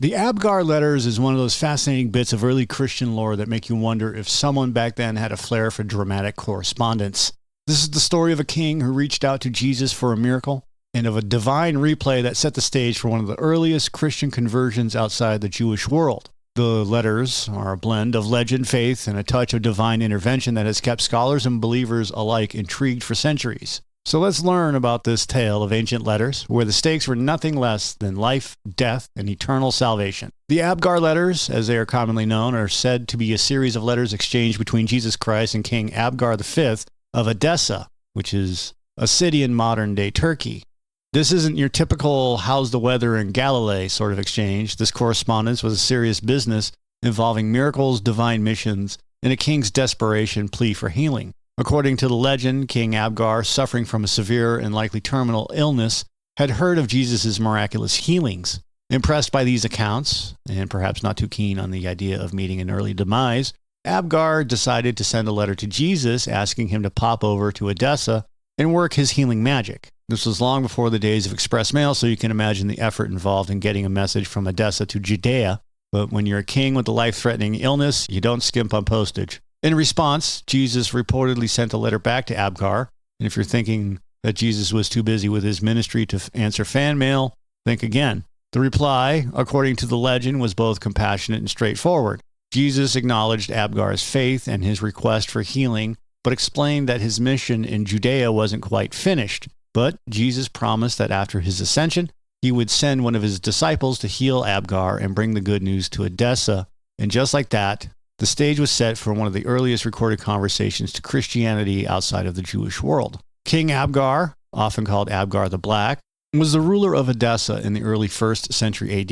The Abgar Letters is one of those fascinating bits of early Christian lore that make you wonder if someone back then had a flair for dramatic correspondence. This is the story of a king who reached out to Jesus for a miracle, and of a divine replay that set the stage for one of the earliest Christian conversions outside the Jewish world. The letters are a blend of legend, faith, and a touch of divine intervention that has kept scholars and believers alike intrigued for centuries. So let's learn about this tale of ancient letters, where the stakes were nothing less than life, death, and eternal salvation. The Abgar Letters, as they are commonly known, are said to be a series of letters exchanged between Jesus Christ and King Abgar V of Edessa, which is a city in modern-day Turkey. This isn't your typical how's the weather in Galilee sort of exchange. This correspondence was a serious business involving miracles, divine missions, and a king's desperation plea for healing. According to the legend, King Abgar, suffering from a severe and likely terminal illness, had heard of Jesus' miraculous healings. Impressed by these accounts, and perhaps not too keen on the idea of meeting an early demise, Abgar decided to send a letter to Jesus asking him to pop over to Edessa and work his healing magic. This was long before the days of express mail, so you can imagine the effort involved in getting a message from Edessa to Judea. But when you're a king with a life-threatening illness, you don't skimp on postage. In response, Jesus reportedly sent a letter back to Abgar. And if you're thinking that Jesus was too busy with his ministry to answer fan mail, think again. The reply, according to the legend, was both compassionate and straightforward. Jesus acknowledged Abgar's faith and his request for healing, but explained that his mission in Judea wasn't quite finished. But Jesus promised that after his ascension, he would send one of his disciples to heal Abgar and bring the good news to Edessa. And just like that, the stage was set for one of the earliest recorded conversations to Christianity outside of the Jewish world. King Abgar, often called Abgar the Black, was the ruler of Edessa in the early 1st century AD.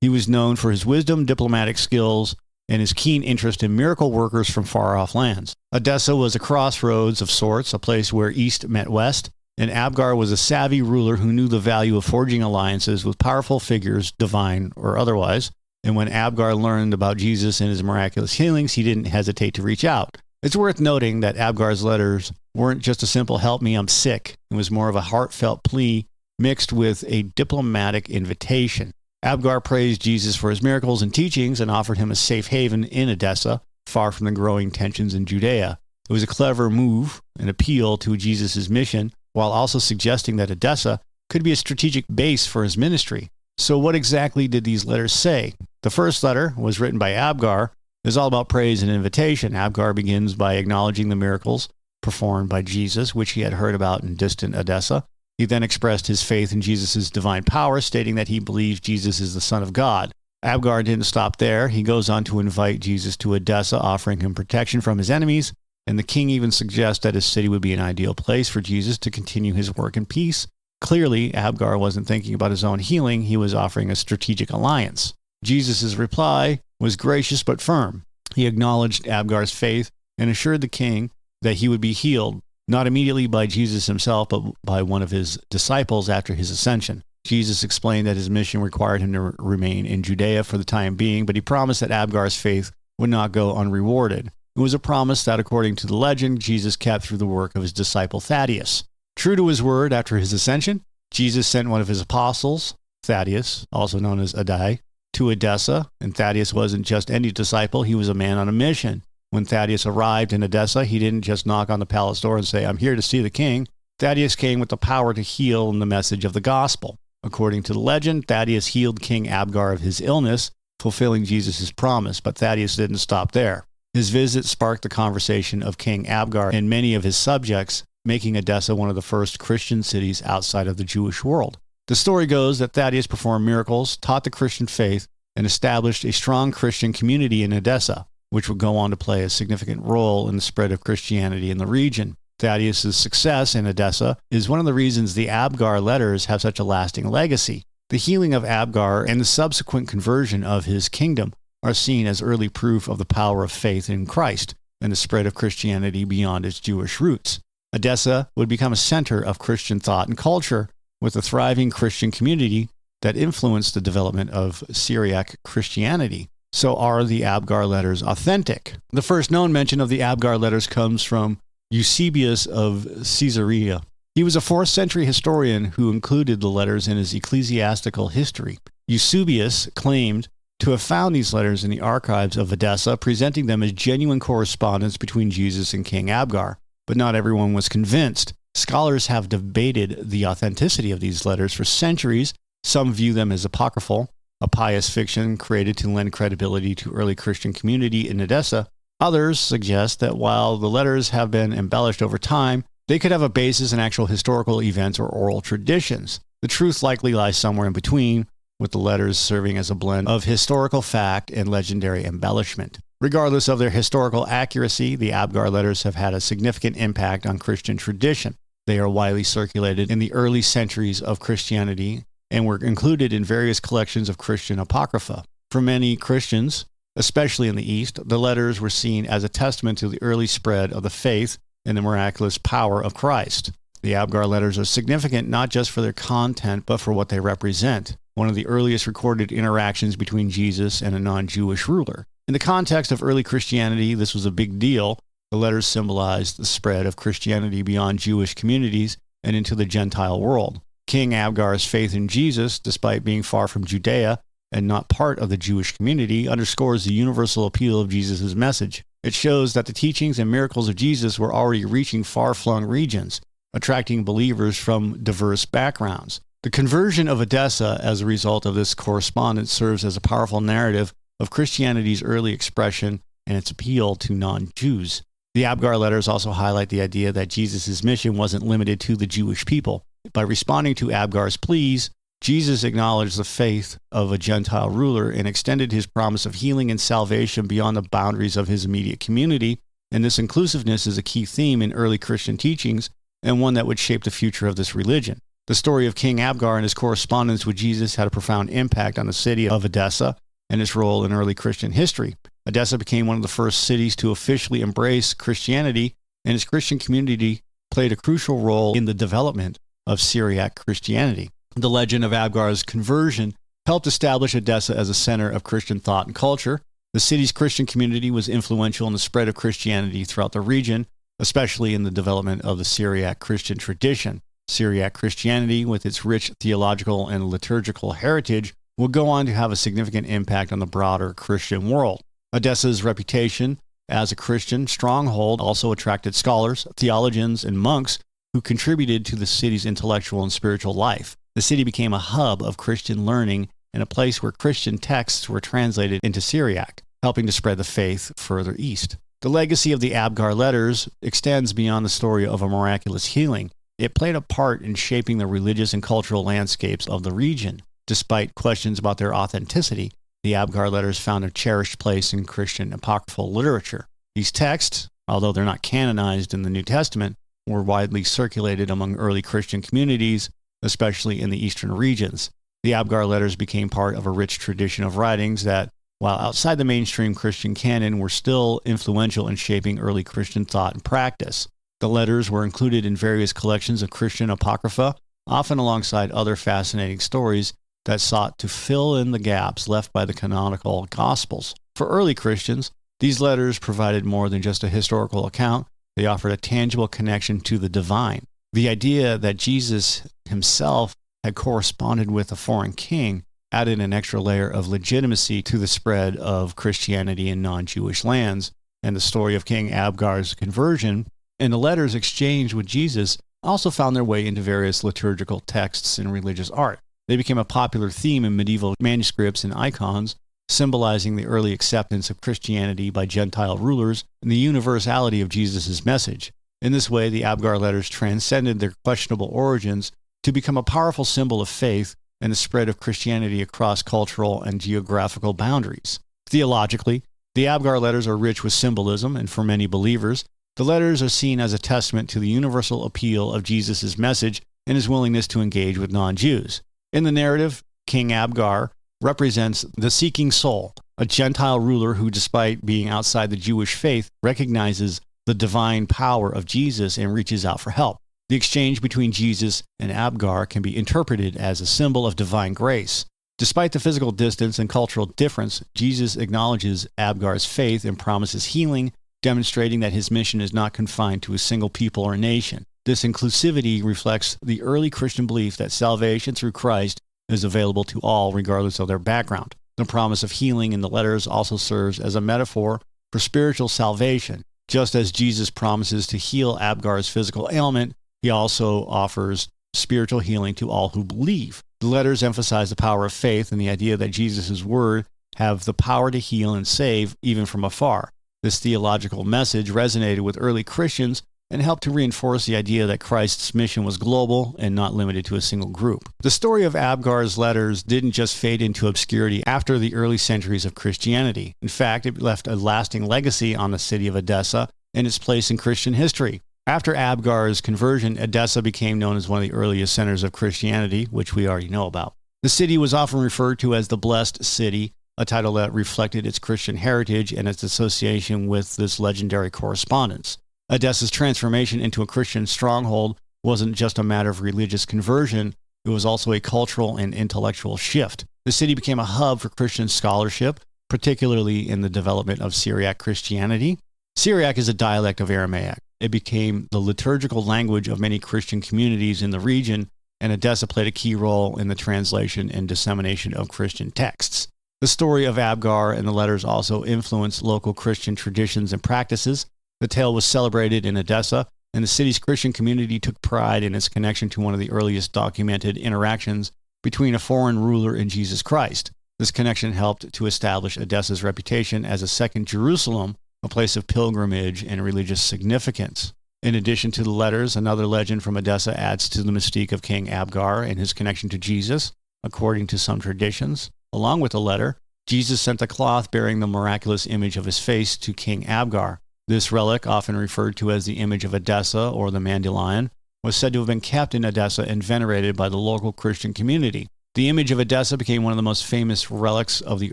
He was known for his wisdom, diplomatic skills, and his keen interest in miracle workers from far-off lands. Edessa was a crossroads of sorts, a place where east met west, and Abgar was a savvy ruler who knew the value of forging alliances with powerful figures, divine or otherwise. And when Abgar learned about Jesus and his miraculous healings, he didn't hesitate to reach out. It's worth noting that Abgar's letters weren't just a simple "help me, I'm sick." It was more of a heartfelt plea mixed with a diplomatic invitation. Abgar praised Jesus for his miracles and teachings and offered him a safe haven in Edessa, far from the growing tensions in Judea. It was a clever move, an appeal to Jesus' mission, while also suggesting that Edessa could be a strategic base for his ministry. So what exactly did these letters say? The first letter was written by Abgar. It's all about praise and invitation. Abgar begins by acknowledging the miracles performed by Jesus, which he had heard about in distant Edessa. He then expressed his faith in Jesus' divine power, stating that he believes Jesus is the Son of God. Abgar didn't stop there. He goes on to invite Jesus to Edessa, offering him protection from his enemies, and the king even suggests that his city would be an ideal place for Jesus to continue his work in peace. Clearly, Abgar wasn't thinking about his own healing. He was offering a strategic alliance. Jesus' reply was gracious but firm. He acknowledged Abgar's faith and assured the king that he would be healed, not immediately by Jesus himself, but by one of his disciples after his ascension. Jesus explained that his mission required him to remain in Judea for the time being, but he promised that Abgar's faith would not go unrewarded. It was a promise that, according to the legend, Jesus kept through the work of his disciple Thaddeus. True to his word, after his ascension, Jesus sent one of his apostles, Thaddeus, also known as Adai, to Edessa, and Thaddeus wasn't just any disciple, he was a man on a mission. When Thaddeus arrived in Edessa, he didn't just knock on the palace door and say, "I'm here to see the king." Thaddeus came with the power to heal and the message of the gospel. According to the legend, Thaddeus healed King Abgar of his illness, fulfilling Jesus' promise, but Thaddeus didn't stop there. His visit sparked the conversation of King Abgar and many of his subjects, making Edessa one of the first Christian cities outside of the Jewish world. The story goes that Thaddeus performed miracles, taught the Christian faith, and established a strong Christian community in Edessa, which would go on to play a significant role in the spread of Christianity in the region. Thaddeus' success in Edessa is one of the reasons the Abgar Letters have such a lasting legacy. The healing of Abgar and the subsequent conversion of his kingdom are seen as early proof of the power of faith in Christ and the spread of Christianity beyond its Jewish roots. Edessa would become a center of Christian thought and culture, with a thriving Christian community that influenced the development of Syriac Christianity. So are the Abgar Letters authentic? The first known mention of the Abgar Letters comes from Eusebius of Caesarea. He was a 4th century historian who included the letters in his ecclesiastical history. Eusebius claimed to have found these letters in the archives of Edessa, presenting them as genuine correspondence between Jesus and King Abgar. But not everyone was convinced. Scholars have debated the authenticity of these letters for centuries. Some view them as apocryphal, a pious fiction created to lend credibility to early Christian community in Edessa. Others suggest that while the letters have been embellished over time, they could have a basis in actual historical events or oral traditions. The truth likely lies somewhere in between, with the letters serving as a blend of historical fact and legendary embellishment. Regardless of their historical accuracy, the Abgar letters have had a significant impact on Christian tradition. They are widely circulated in the early centuries of Christianity and were included in various collections of Christian apocrypha. For many Christians, especially in the East, the letters were seen as a testament to the early spread of the faith and the miraculous power of Christ. The Abgar letters are significant not just for their content, but for what they represent. One of the earliest recorded interactions between Jesus and a non-Jewish ruler. In the context of early Christianity, this was a big deal. The letters symbolized the spread of Christianity beyond Jewish communities and into the Gentile world. King Abgar's faith in Jesus, despite being far from Judea and not part of the Jewish community, underscores the universal appeal of Jesus' message. It shows that the teachings and miracles of Jesus were already reaching far-flung regions, attracting believers from diverse backgrounds. The conversion of Edessa as a result of this correspondence serves as a powerful narrative of Christianity's early expression and its appeal to non-Jews. The Abgar letters also highlight the idea that Jesus' mission wasn't limited to the Jewish people. By responding to Abgar's pleas, Jesus acknowledged the faith of a Gentile ruler and extended his promise of healing and salvation beyond the boundaries of his immediate community. And this inclusiveness is a key theme in early Christian teachings and one that would shape the future of this religion. The story of King Abgar and his correspondence with Jesus had a profound impact on the city of Edessa and its role in early Christian history. Edessa became one of the first cities to officially embrace Christianity, and its Christian community played a crucial role in the development of Syriac Christianity. The legend of Abgar's conversion helped establish Edessa as a center of Christian thought and culture. The city's Christian community was influential in the spread of Christianity throughout the region, especially in the development of the Syriac Christian tradition. Syriac Christianity, with its rich theological and liturgical heritage, will go on to have a significant impact on the broader Christian world. Edessa's reputation as a Christian stronghold also attracted scholars, theologians, and monks who contributed to the city's intellectual and spiritual life. The city became a hub of Christian learning and a place where Christian texts were translated into Syriac, helping to spread the faith further east. The legacy of the Abgar letters extends beyond the story of a miraculous healing. It played a part in shaping the religious and cultural landscapes of the region. Despite questions about their authenticity, the Abgar letters found a cherished place in Christian apocryphal literature. These texts, although they're not canonized in the New Testament, were widely circulated among early Christian communities, especially in the eastern regions. The Abgar letters became part of a rich tradition of writings that, while outside the mainstream Christian canon, were still influential in shaping early Christian thought and practice. The letters were included in various collections of Christian apocrypha, often alongside other fascinating stories that sought to fill in the gaps left by the canonical Gospels. For early Christians, these letters provided more than just a historical account. They offered a tangible connection to the divine. The idea that Jesus himself had corresponded with a foreign king added an extra layer of legitimacy to the spread of Christianity in non-Jewish lands, and the story of King Abgar's conversion and the letters exchanged with Jesus also found their way into various liturgical texts and religious art. They became a popular theme in medieval manuscripts and icons, symbolizing the early acceptance of Christianity by Gentile rulers and the universality of Jesus' message. In this way, the Abgar letters transcended their questionable origins to become a powerful symbol of faith and the spread of Christianity across cultural and geographical boundaries. Theologically, the Abgar letters are rich with symbolism, and for many believers, the letters are seen as a testament to the universal appeal of Jesus' message and his willingness to engage with non-Jews. In the narrative, King Abgar represents the seeking soul, a Gentile ruler who, despite being outside the Jewish faith, recognizes the divine power of Jesus and reaches out for help. The exchange between Jesus and Abgar can be interpreted as a symbol of divine grace. Despite the physical distance and cultural difference, Jesus acknowledges Abgar's faith and promises healing, demonstrating that his mission is not confined to a single people or nation. This inclusivity reflects the early Christian belief that salvation through Christ is available to all regardless of their background. The promise of healing in the letters also serves as a metaphor for spiritual salvation. Just as Jesus promises to heal Abgar's physical ailment, he also offers spiritual healing to all who believe. The letters emphasize the power of faith and the idea that Jesus' word have the power to heal and save even from afar. This theological message resonated with early Christians and helped to reinforce the idea that Christ's mission was global and not limited to a single group. The story of Abgar's letters didn't just fade into obscurity after the early centuries of Christianity. In fact, it left a lasting legacy on the city of Edessa and its place in Christian history. After Abgar's conversion, Edessa became known as one of the earliest centers of Christianity, which we already know about. The city was often referred to as the Blessed City, a title that reflected its Christian heritage and its association with this legendary correspondence. Edessa's transformation into a Christian stronghold wasn't just a matter of religious conversion, it was also a cultural and intellectual shift. The city became a hub for Christian scholarship, particularly in the development of Syriac Christianity. Syriac is a dialect of Aramaic. It became the liturgical language of many Christian communities in the region, and Edessa played a key role in the translation and dissemination of Christian texts. The story of Abgar and the letters also influenced local Christian traditions and practices. The tale was celebrated in Edessa, and the city's Christian community took pride in its connection to one of the earliest documented interactions between a foreign ruler and Jesus Christ. This connection helped to establish Edessa's reputation as a second Jerusalem, a place of pilgrimage and religious significance. In addition to the letters, another legend from Edessa adds to the mystique of King Abgar and his connection to Jesus. According to some traditions, along with the letter, Jesus sent a cloth bearing the miraculous image of his face to King Abgar. This relic, often referred to as the image of Edessa or the Mandelion, was said to have been kept in Edessa and venerated by the local Christian community. The image of Edessa became one of the most famous relics of the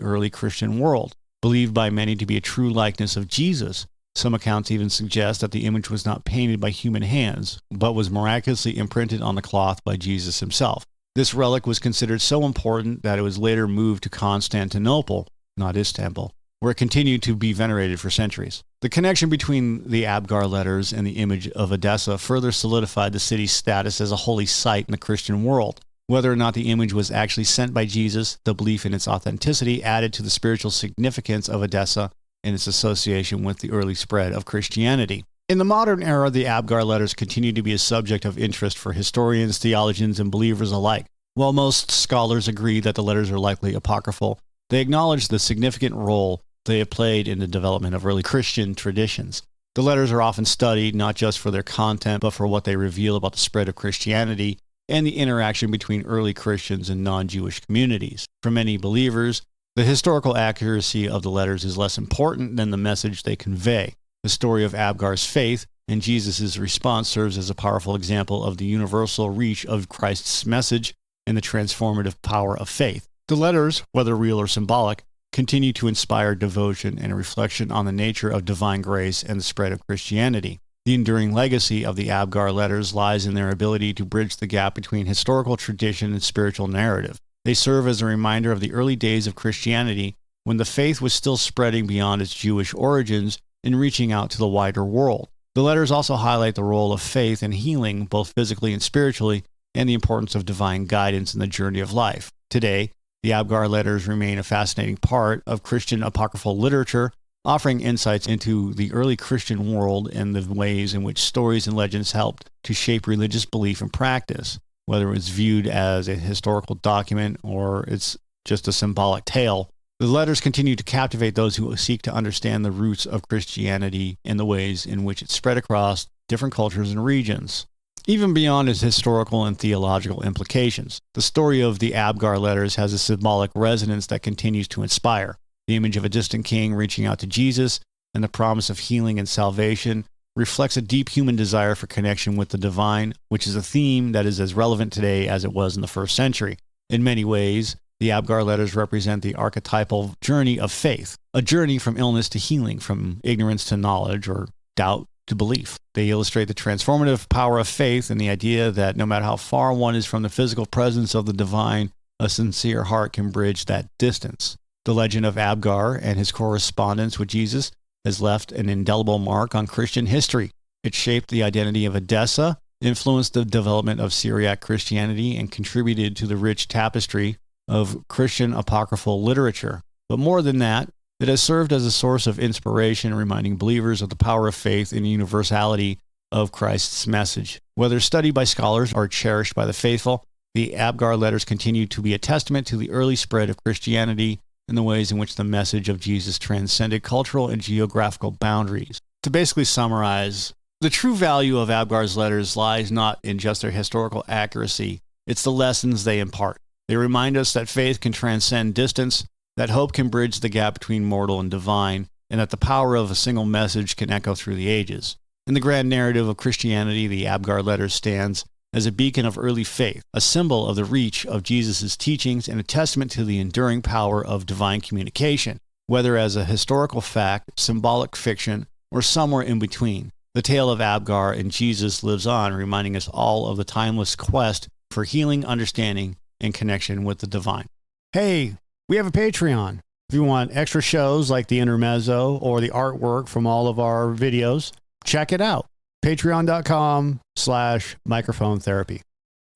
early Christian world, believed by many to be a true likeness of Jesus. Some accounts even suggest that the image was not painted by human hands, but was miraculously imprinted on the cloth by Jesus himself. This relic was considered so important that it was later moved to Constantinople, not Istanbul, where it continued to be venerated for centuries. The connection between the Abgar letters and the image of Edessa further solidified the city's status as a holy site in the Christian world. Whether or not the image was actually sent by Jesus, the belief in its authenticity added to the spiritual significance of Edessa and its association with the early spread of Christianity. In the modern era, the Abgar letters continue to be a subject of interest for historians, theologians, and believers alike. While most scholars agree that the letters are likely apocryphal, they acknowledge the significant role they have played in the development of early Christian traditions. The letters are often studied not just for their content, but for what they reveal about the spread of Christianity and the interaction between early Christians and non-Jewish communities. For many believers, the historical accuracy of the letters is less important than the message they convey. The story of Abgar's faith and Jesus' response serves as a powerful example of the universal reach of Christ's message and the transformative power of faith. The letters, whether real or symbolic, continue to inspire devotion and a reflection on the nature of divine grace and the spread of Christianity. The enduring legacy of the Abgar letters lies in their ability to bridge the gap between historical tradition and spiritual narrative. They serve as a reminder of the early days of Christianity, when the faith was still spreading beyond its Jewish origins and reaching out to the wider world. The letters also highlight the role of faith in healing, both physically and spiritually, and the importance of divine guidance in the journey of life. Today, the Abgar letters remain a fascinating part of Christian apocryphal literature, offering insights into the early Christian world and the ways in which stories and legends helped to shape religious belief and practice, whether it's viewed as a historical document or it's just a symbolic tale. The letters continue to captivate those who seek to understand the roots of Christianity and the ways in which it spread across different cultures and regions. Even beyond its historical and theological implications, the story of the Abgar letters has a symbolic resonance that continues to inspire. The image of a distant king reaching out to Jesus and the promise of healing and salvation reflects a deep human desire for connection with the divine, which is a theme that is as relevant today as it was in the first century. In many ways, the Abgar letters represent the archetypal journey of faith, a journey from illness to healing, from ignorance to knowledge, or doubt to belief. They illustrate the transformative power of faith and the idea that no matter how far one is from the physical presence of the divine, a sincere heart can bridge that distance. The legend of Abgar and his correspondence with Jesus has left an indelible mark on Christian history. It shaped the identity of Edessa influenced the development of Syriac Christianity and contributed to the rich tapestry of Christian apocryphal literature. But more than that, it has served as a source of inspiration, reminding believers of the power of faith and universality of Christ's message. Whether studied by scholars or cherished by the faithful, the Abgar Letters continue to be a testament to the early spread of Christianity and the ways in which the message of Jesus transcended cultural and geographical boundaries. To basically summarize, the true value of Abgar's letters lies not in just their historical accuracy, it's the lessons they impart. They remind us that faith can transcend distance, that hope can bridge the gap between mortal and divine, and that the power of a single message can echo through the ages. In the grand narrative of Christianity, the Abgar Letters stands as a beacon of early faith, a symbol of the reach of Jesus' teachings, and a testament to the enduring power of divine communication. Whether as a historical fact, symbolic fiction, or somewhere in between, the tale of Abgar and Jesus lives on, reminding us all of the timeless quest for healing, understanding, and connection with the divine. Hey, we have a Patreon. If you want extra shows like the intermezzo or the artwork from all of our videos, check it out. Patreon.com/microphone therapy.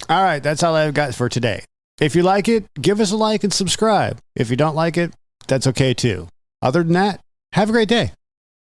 All right, that's all I've got for today. If you like it, give us a like and subscribe. If you don't like it, that's okay too. Other than that, have a great day.